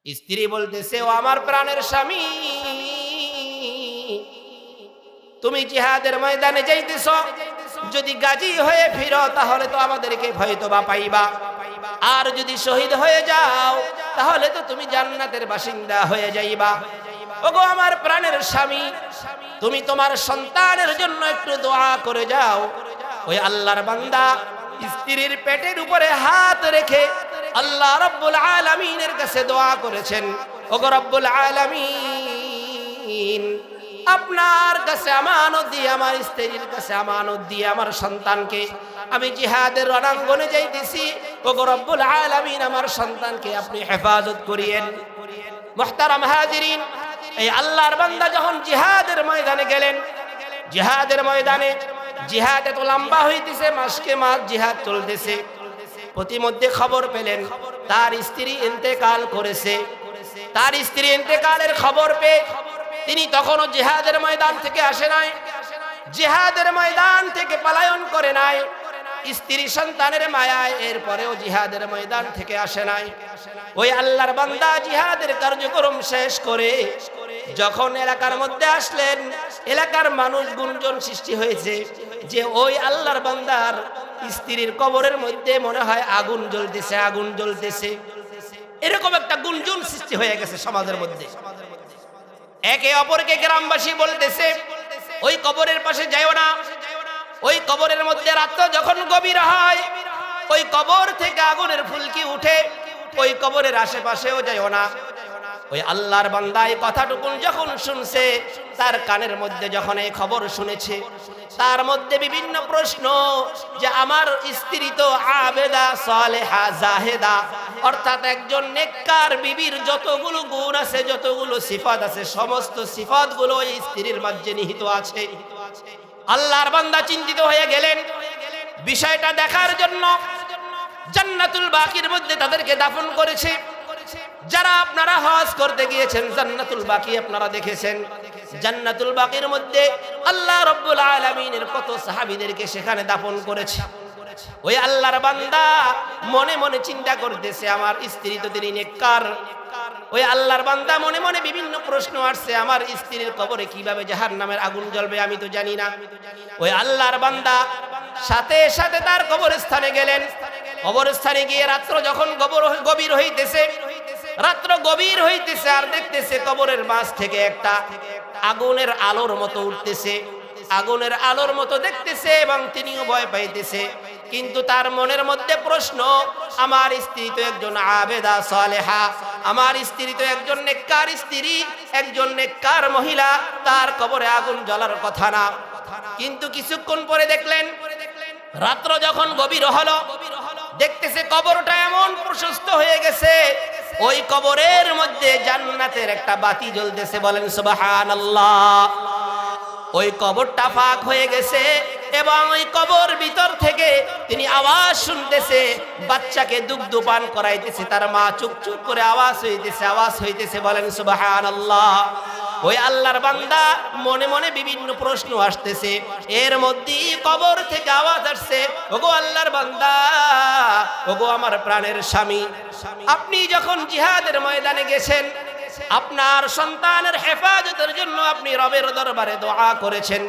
স্ত্রী বলতেছে, ও আমার প্রাণের স্বামী, তুমি জিহাদের ময়দানে যাইতেছ, যদি গাজী হয়ে ফিরো তাহলে তো আমাদেরকে হয়তো বা পাইবা, আর যদি শহীদ হয়ে যাও তাহলে তো তুমি জান্নাতের বাসিন্দা হয়ে যাইবা। ওগো আমার প্রাণের স্বামী, তুমি তোমার সন্তানের জন্য একটু দোয়া করে যাও। ওই আল্লাহর বান্দা স্ত্রীর পেটের উপরে হাত রেখে আল্লাহ রাব্বুল আলামিনের কাছে দোয়া করেছেন, ওগো রব্বুল আলামিন, আপনার কাছে আমানত দিয়ে, আমার স্ত্রীর কাছে আমানত দিয়ে আমার সন্তানকে আমি জিহাদের রণাঙ্গনে যাইতেছি, ওগো রব্বুল আলামিন আমার সন্তানকে আপনি হেফাজত করিয়েন। মুহতারাম হাজিরিন, এই আল্লাহর বান্দা যখন জিহাদের ময়দানে গেলেন, জিহাদের ময়দানে জিহাদ এত লম্বা হইতেছে, মাসকে মাস জিহাদ চলতেছে। প্রতিমধ্যে খবর পেলেন তার স্ত্রী ইন্তেকাল করেছে। তার স্ত্রী ইন্তেকালের খবর পেয়ে তিনি তখনও জিহাদের ময়দান থেকে আসে নাই, জিহাদের ময়দান থেকে পলায়ন করে নাই, স্ত্রী সন্তানের মায়ায় এরপরেও জিহাদের ময়দান থেকে আসে নাই। ওই আল্লাহর বান্দা জিহাদের কার্যক্রম শেষ করে যখন এলাকার মধ্যে আসলেন, এলাকার মানুষ গুঞ্জন সৃষ্টি হয়েছে যে ওই আল্লাহর বান্দার স্ত্রীর কবরের মধ্যে মনে হয় আগুন জ্বলতেছে, আগুন জ্বলতেছে, এরকম একটা গুঞ্জন সৃষ্টি হয়ে গেছে সমাজের মধ্যে। একে অপরকে গ্রামবাসী বলতেছে, ওই কবরের পাশে যাইও না, ওই কবরের মধ্যে রাত যখন গভীর হয় ওই কবর থেকে আগুনের ফুলকি উঠে, ওই কবরের আশেপাশেও যাইও না। ওই আল্লাহর বান্দা এই কথাটুকুন যখন শুনছে, তার কানের মধ্যে যখন এই খবর শুনেছে, তার মধ্যে বিভিন্ন প্রশ্ন, যে আমার স্ত্রী তো আবেদা সালেহা জাহেদা, অর্থাৎ একজন নেককার বিবির যতগুলো গুণ আছে, যতগুলো সিফাত আছে, সমস্ত সিফাতগুলো এই স্ত্রীর মাঝে নিহিত আছে। আল্লাহর বান্দা চিন্তিত হয়ে গেলেন, বিষয়টা দেখার জন্য জান্নাতুল বাকির মধ্যে তাদেরকে দাফন করেছে। যারা আপনারা হজ করতে গিয়েছেন, জান্নাতুল বাকি আপনারা দেখেছেন, জান্নাতুল বাকির মধ্যে আল্লাহ রাব্বুল আলামিনের কত সাহাবীদেরকে সেখানে দাফন করেছে। ওই আল্লাহর বান্দা মনে মনে চিন্তা করতেছে, আমার স্ত্রী তো তিনি নেককার। ওই আল্লাহর বান্দা মনে মনে বিভিন্ন প্রশ্ন আসছে, আমার স্ত্রীর কবরে কিভাবে জাহান্নামের আগুন জ্বলবে আমি তো জানি না। ওই আল্লাহর বান্দা সাথে সাথে তার কবরস্থানে গেলেন। কবরস্থানে গিয়ে রাত্র যখন গভীর হইতেছে, রাত্র গভীর হইতেছে, আর দেখতেছে কবরের মাঝ থেকে একটা আগুনের আলোর মতো উঠতেছে, আগুনের আলোর মতো দেখতেছে, এবং তিনিও ভয় পাইতেছে। কিন্তু তার মনের মধ্যে প্রশ্ন, আমার স্ত্রী তো একজন আবেদা সালেহা, আমার স্ত্রী তো একজন নেককার স্ত্রী, একজন নেককার মহিলা, তার কবরে আগুন জ্বলার কথা না। কিন্তু কিছুক্ষণ পরে দেখলেন, রাত্র যখন গভীর হলো, দেখতেছে কবরটা এমন প্রশস্ত হয়ে গেছে, ওই কবরের মধ্যে জান্নাতের একটা বাতি জ্বলতেছে। বলেন সুবহানাল্লাহ। ওই কবরটা ফাঁক হয়ে গেছে, এবং ওই কবর ভিতর থেকে তিনি আওয়াজ শুনতেছে, বাচ্চাকে দুগ্ধ পান করাইতেছে, তার মা চুপ চুপ করে আওয়াজ হইতেছে। বলেন সুবহানাল্লাহ। ওই আল্লাহর বান্দা মনে মনে বিভিন্ন প্রশ্ন আসতেছে, এর মধ্যে কবর থেকে আওয়াজ আসছে, ওগো আল্লাহর বান্দা, ওগো আমার প্রাণের স্বামী, আপনি যখন জিহাদের ময়দানে গেছেন, আপনার সন্তানের হেফাজতের জন্য আপনি রবের দরবারে দোয়া করেছেন,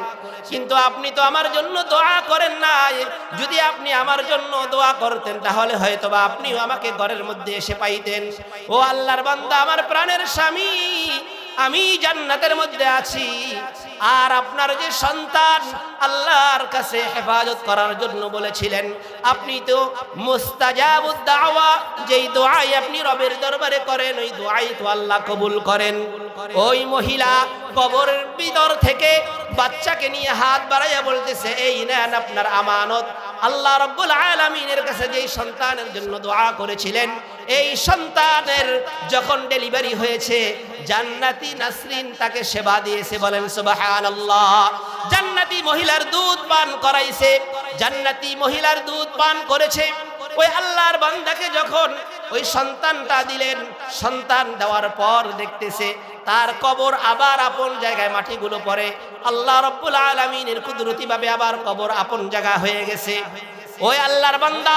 কিন্তু আপনি তো আমার জন্য দোয়া করেন নাই। যদি আপনি আমার জন্য দোয়া করতেন তাহলে হয়তোবা আপনিও আমাকে ঘরের মধ্যে এসে পাইতেন। ও আল্লাহর বান্দা, আমার প্রাণের স্বামী, আমি জান্নাতের মধ্যে আছি, আর আপনার যে সন্তান আল্লাহর কাছে হেফাজত করার জন্য বলেছিলেন, আপনি তো মুস্তাজাবুদ দাওয়া, যেই দোয়াই আপনি রবের দরবারে করেন, ওই দোয়াই তো আল্লাহ কবুল করেন। ওই মহিলা কবরের ভিতর থেকে বাচ্চাকে নিয়ে হাত বাড়াইয়া বলতেছে, এই নেন আপনার আমানত। আল্লাহ রাব্বুল আলামিনের কাছে যেই সন্তানের জন্য দোয়া করেছিলেন, এই সন্তানের যখন ডেলিভারি হয়েছে, জান্নাতি নাসরিন তাকে সেবা দিয়েছে। বলেন সুবহানাল্লাহ। জান্নাতি মহিলার দুধ পান করাইছে, জান্নাতি মহিলার দুধ পান করেছে। ওই আল্লাহর বান্দাকে যখন ওই সন্তানটা দিলেন, সন্তান দেওয়ার পর দেখতেছে তার কবর আবার আপন জায়গায় মাটিগুলো পড়ে। আল্লাহ রাব্বুল আলামিনের কুদরতি ভাবে আবার কবর আপন জায়গা হয়ে গেছে। ওই আল্লাহর বান্দা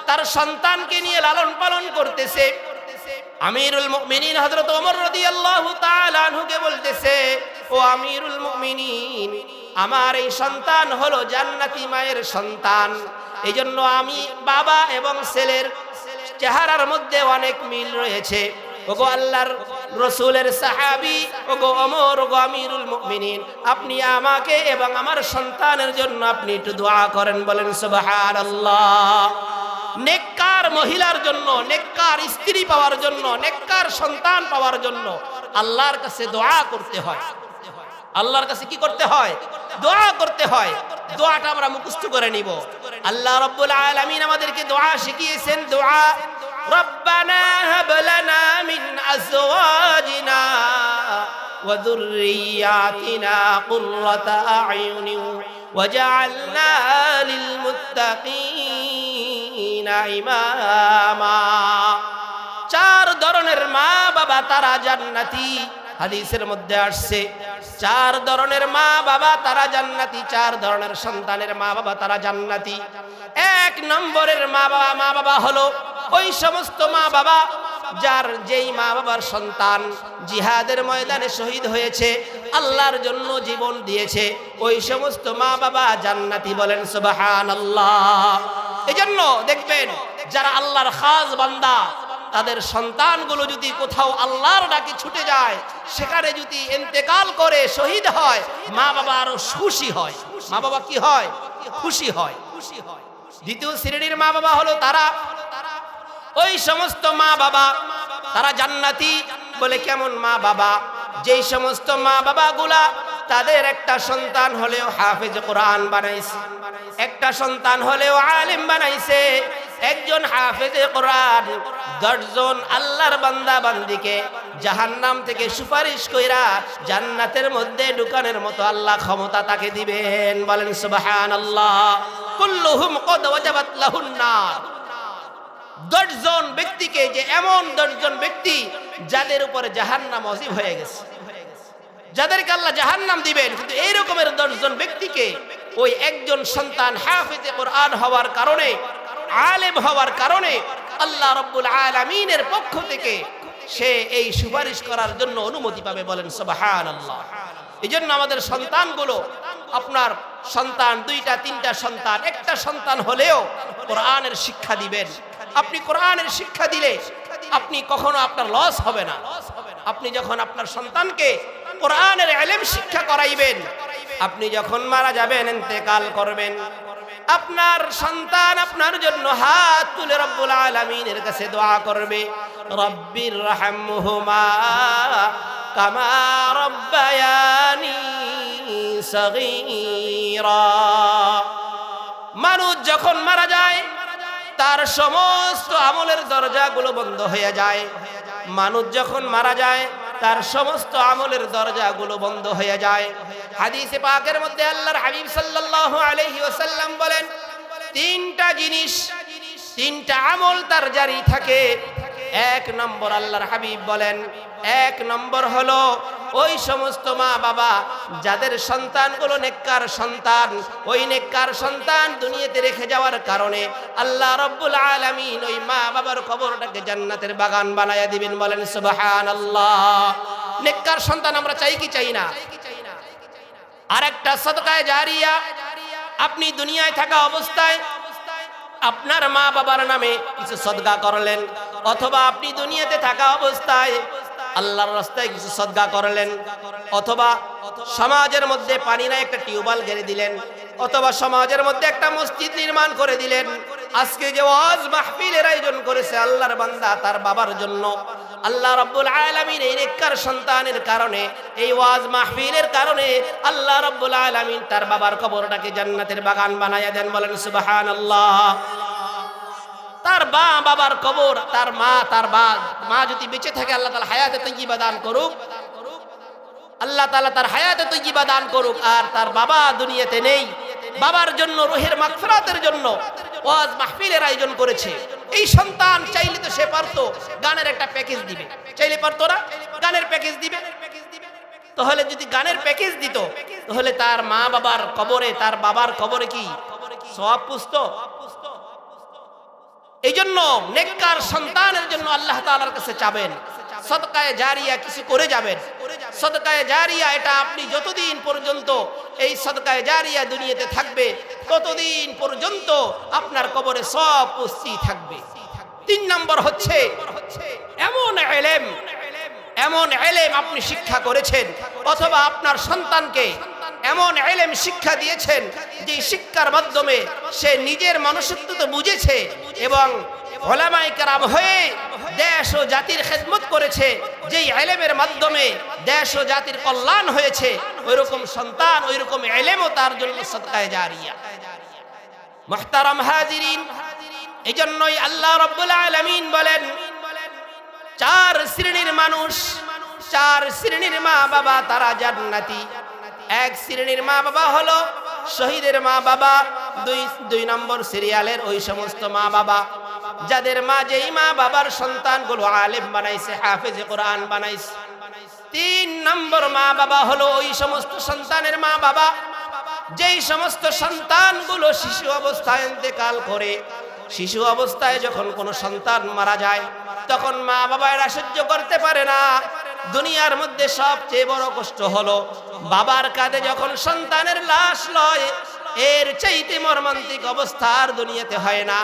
তার সন্তানকে নিয়ে লালন পালন করতেছে। আমিরুল মুমিনিন হযরত ওমর রাদিয়াল্লাহু তাআলা আনহুকে বলতেছে, ও আমিরুল মুমিনিন, আমার এই সন্তান হলো জান্নাতি মায়ের সন্তান, এইজন্য আমি বাবা এবং ছেলের চেহারার মধ্যে অনেক মিল রয়েছে। ওগো আল্লাহর রাসূলের সাহাবী, ওগো ওমর, ওগো আমিরুল মুমিনিন, আপনি আমাকে এবং আমার সন্তানের জন্য আপনি একটু দোয়া করেন, বলেন সুবহানাল্লাহ। নেককার মহিলার জন্য, নেককার স্ত্রী পাওয়ার জন্য, নেককার সন্তান পাওয়ার জন্য আল্লাহর কাছে দোয়া করতে হয়। আল্লাহর কাছে কি করতে হয়? দোয়া করতে হয়। দোয়াটা আমরা মুখস্থ করে নিব। আল্লাহ রাব্বুল আলামিন আমাদেরকে দোয়া শিখিয়েছেন। দোয়া, রব্বানা হাব লানা মিন আজওয়াজিনা ওয়া যুররিয়াতিনা কুররাতা আ'য়ুনি ওয়াজআলনা লিল মুত্তাকিনা ইমামা। চার ধরনের মা বাবা তারা জান্নাতি। হাদিসের মধ্যে আসছে চার ধরনের মা বাবা তারা জান্নাতি, চার ধরনের সন্তানের মা বাবা তারা জান্নাতি। এক নম্বরের মা বাবা হলো ওই সমস্ত মা বাবা যার যেই মা বাবার সন্তান জিহাদের ময়দানে শহীদ হয়েছে, আল্লাহর জন্য জীবন দিয়েছে, ওই সমস্ত মা বাবা জান্নাতি, বলেন সুবহানাল্লাহ। এজন্য দেখবেন যারা আল্লাহর খাস বান্দা, তাদের সন্তানগুলো যদি কোথাও আল্লাহর ডাকে ছুটে যায়, সেখানে যদি ইন্তেকাল করে শহীদ হয়, মা বাবা আরো খুশি হয়। মা বাবা কি হয়? খুশি হয়। দ্বিতীয় শ্রেণীর মা বাবা হলো তারা, ওই সমস্ত মা বাবা তারা জান্নাতি। বলে কেমন মা বাবা? যেই সমস্ত মা বাবা গুলা তাদের একটা সন্তান হলেও হাফেজ কোরআন বানাইছে, একটা সন্তান হলেও আলেম বানাইছে। একজন হাফেজে কোরআন 10 জন আল্লাহর বান্দা বান্দিকে জাহান্নাম থেকে সুপারিশ কইরা জান্নাতের মধ্যে ঢুকানোর মতো আল্লাহ ক্ষমতা তাকে দিবেন, বলেন সুবহানাল্লাহ। কুল্লুহুম কদ ওয়াজাবাত লাহুন নার। 10 জন ব্যক্তিকে, যে এমন 10 জন ব্যক্তি যাদের উপরে জাহান্নাম ওয়াজিব হয়ে গেছে, যাদেরকে আল্লাহ জাহান্নাম দিবেন, কিন্তু এই রকমের 10 জন ব্যক্তিকে ওই একজন সন্তান হাফেজে কোরআন হওয়ার কারণে, আলেম হওয়ার কারণে আল্লাহ রাব্বুল আলামিনের পক্ষ থেকে সে এই সুপারিশ করার জন্য অনুমতি পাবে, বলেন সুবহানাল্লাহ। এইজন্য আমাদের সন্তানগুলো, আপনার সন্তান 2টা 3টা সন্তান, একটা সন্তান হলেও কোরআনের শিক্ষা দিবেন। আপনি কোরআনের শিক্ষা দিলে আপনি কখনো আপনার লস হবে না। আপনি যখন আপনার সন্তানকে কোরআনের ইলম শিক্ষা করাইবেন, আপনি যখন মারা যাবেন, ইন্তেকাল করবেন, আপনার সন্তান আপনার জন্য হাত তুলে রব্বুল আলামিনের কাছে দোয়া করবে, রব্বির রাহমহুমা কামা রব্বায়ানি সগীরা। মানুষ যখন মারা যায় তার সমস্ত আমলের দরজাগুলো বন্ধ হয়ে যায়। মানুষ যখন মারা যায় তার সমস্ত আমলের দরজাগুলো বন্ধ হয়ে যায়। হাদিসে পাকের মধ্যে আল্লাহর হাবিব সাল্লাল্লাহু আলাইহি ওয়াসাল্লাম বলেন, 3টা জিনিস, 3টা আমল তার জারি থাকে। 1 নম্বর আল্লাহর হাবিব বলেন, 1 নম্বর হলো ওই সমস্ত মা বাবা যাদের সন্তানগুলো নেককার সন্তান, ওই নেককার সন্তান দুনিয়াতে রেখে যাওয়ার কারণে আল্লাহ রাব্বুল আলামিন ওই মা বাবার কবরটাকে জান্নাতের বাগান বানায়া দিবেন, বলেন সুবহানাল্লাহ। নেককার সন্তান আমরা চাই কি চাই না? আরেকটা সাদকায়ে জারিয়া, আপনি দুনিয়ায় থাকা অবস্থায় আপনার মা বাবার নামে কিছু সদকা করলেন, অথবা আপনি দুনিয়াতে থাকা অবস্থায় আল্লাহর রাস্তায় কিছু সদকা করলেন, অথবা সমাজের মধ্যে পানি নাই একটা টিউবওয়েল গেড়ে দিলেন, অথবা সমাজের মধ্যে একটা মসজিদ নির্মাণ করে দিলেন। আজকে যে ওয়াজ মাহফিলের আয়োজন করেছে আল্লাহর বান্দা তার বাবার জন্য, আল্লাহ রাব্বুল আলামিন এই নেককার সন্তানের কারণে, এই ওয়াজ মাহফিলের কারণে আল্লাহ রাব্বুল আলামিন তার বাবার কবরটাকে জান্নাতের বাগান বানায়া দেন, বলেন সুবহানাল্লাহ। তার বাবার কবর, তার মা যদি বেঁচে থাকে আল্লাহ তাআলা হায়াতে তাইয়্যিবা দান করুক, আল্লাহ তাআলা তার হায়াতে তাইয়্যিবা দান করুক। আর তার বাবা দুনিয়াতে নেই, বাবার জন্য রুহের মাগফিরাতের জন্য ওয়াজ মাহফিলের আয়োজন করেছে। এই সন্তান চাইলে তো সে পারতো গানের একটা প্যাকেজ দিবে, চাইলে পারতো না? গানের প্যাকেজ দিবে। তাহলে যদি গানের প্যাকেজ দিত, তাহলে তার মা বাবার কবরে, তার বাবার কবরে কি সওয়াব পুষতো? এই জন্য নেককার সন্তানের জন্য আল্লাহ তাআলার কাছে চাবেন, সদকায়ে জারিয়া কিছু করে যাবেন। সদকায়ে জারিয়া এটা আপনি যতদিন পর্যন্ত এই সদকায়ে জারিয়া দুনিয়াতে থাকবে ততদিন পর্যন্ত আপনার কবরে সব পুষ্টি থাকবে। 3 নম্বর হচ্ছে এমন ইলম আপনি শিক্ষা করেছেন অথবা আপনার সন্তানকে এমন ইলম শিক্ষা দিয়েছেন যে শিক্ষার মাধ্যমে সে নিজের মনুষ্যত্ব তো বুঝেছে এবং উলামায়ে কেরাম হয়ে দেশ ও জাতির খেদমত করেছে, যেই ইলমের মাধ্যমে দেশ ও জাতির কল্যাণ হয়েছে, ওইরকম সন্তান ওইরকম ইলমও তার জন্য সদকায়ে জারিয়া। মুহতারাম হাজিরিন, এজন্যই আল্লাহ রাব্বুল আলামিন বলেন 4 শ্রেণীর মানুষ, 4 শ্রেণীর মা বাবা তারা জান্নাতি। 1 শ্রেণীর মা বাবা হলো শহীদের মা বাবা। 2 নম্বর সিরিয়ালের ওই সমস্ত মা বাবা যাদের মা যেই মা বাবার সন্তানগুলো আলেম বানাইছে, হাফেজে কোরআন বানাইছে। 3 নম্বর মা বাবা হলো ওই সমস্ত সন্তানের মা বাবা যেই সমস্ত সন্তানগুলো শিশু অবস্থায় ইন্তেকাল করে। শিশু অবস্থায় যখন কোনো সন্তান মারা যায় তখন মা বাবা এরা সহ্য করতে পারে না। দুনিয়ার মধ্যে সবচেয়ে বড় কষ্ট হলো বাবার কাঁধে যখন সন্তানের লাশ লয়, এর চাইতে মর্মান্তিক অবস্থা আর দুনিয়াতে হয় না।